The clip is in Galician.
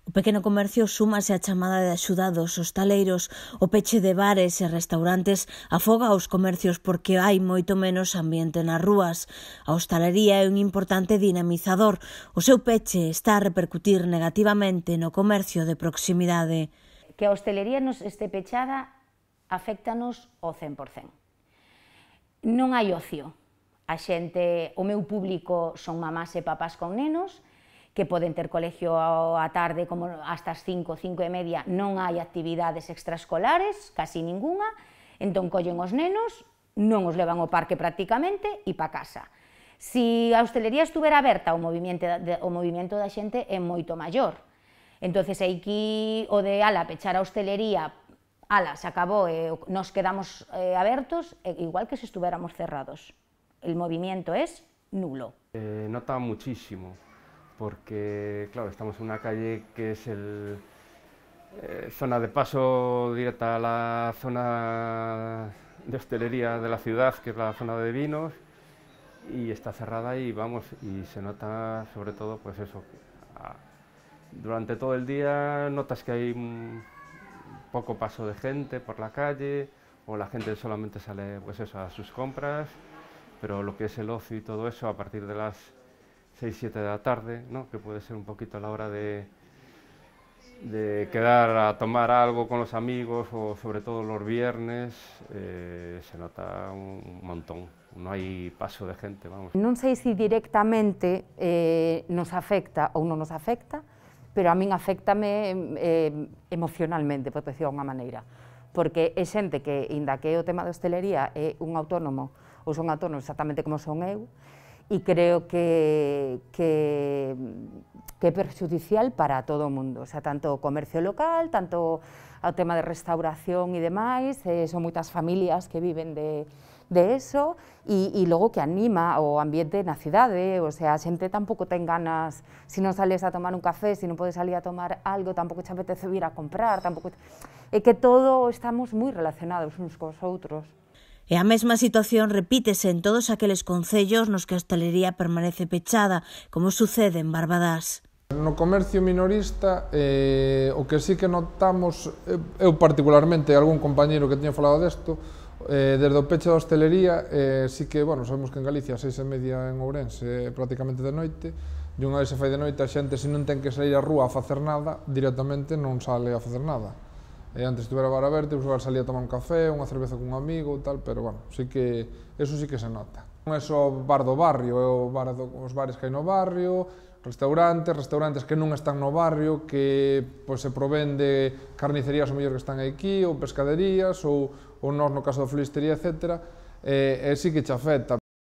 O pequeno comercio súmase á chamada de axuda dos hostaleiros. O peche de bares e restaurantes afoga os comercios porque hai moito menos ambiente nas rúas. A hostalería é un importante dinamizador. O seu peche está a repercutir negativamente no comercio de proximidade. Que a hostelería nos este pechada aféctanos ao 100%. Non hai ocio. A xente, o meu público son mamás e papás con nenos, que poden ter colegio á tarde como hasta as 5, 5:30, non hai actividades extraescolares, casi ningunha, entón collen os nenos, non os levan ao parque prácticamente e pa casa. Se a hostelería estuvera aberta, o movimento da xente é moito maior. Entón, aquí o de ala, pechar a hostelería, ala, se acabou e nos quedamos abertos, igual que se estuviéramos cerrados. El movimiento es nulo. Nota muchísimo, porque claro, estamos en una calle que es zona de paso directa a la zona de hostelería de la ciudad, que es la zona de vinos, y está cerrada y vamos, y se nota sobre todo pues eso, durante todo el día notas que hay poco paso de gente por la calle, o la gente solamente sale pues eso, a sus compras, pero lo que es el ocio y todo eso a partir de las 6, 7 de la tarde, ¿no? Que puede ser un poquito la hora de quedar a tomar algo con los amigos, o sobre todo los viernes, se nota un montón, no hai paso de gente, vamos. Non sei se directamente nos afecta ou non nos afecta, pero a min afectame emocionalmente, por decirlo de unha maneira, porque é xente que, inda que o tema da hostelería é un autónomo, ou son autónomos exactamente como son eu, e creo que é perxudicial para todo o mundo, o sea, tanto o comercio local, tanto o tema de restauración e demais, son moitas familias que viven de eso, e logo que anima o ambiente na cidade, o sea, a xente tampouco ten ganas, se non sales a tomar un café, se non podes salir a tomar algo, tampouco te apetece vir a comprar, tampouco... É que todo estamos moi relacionados uns cos outros. E a mesma situación repítese en todos aqueles concellos nos que a hostalería permanece pechada, como sucede en Barbadás. No comercio minorista, o que sí que notamos, eu particularmente, algún compañeiro que tiña falado desto, desde o peche da hostelería, sí que, bueno, sabemos que en Galicia, 6:30 en Ourense, prácticamente de noite, e unha vez se fai de noite, a xente, se non ten que sair á rúa a facer nada, directamente non sale a facer nada. Antes estuvera o bar aberto, igual salía a tomar un café, unha cerveza con un amigo, tal, pero, bueno, sí que, eso sí que se nota. Non é só o bar do barrio, é os bares que hai no barrio, restaurantes que non están no barrio, que se provén de carnicerías o mellor que están aquí, ou pescaderías, ou nós no caso da floristería, etc. Sí que che afecta.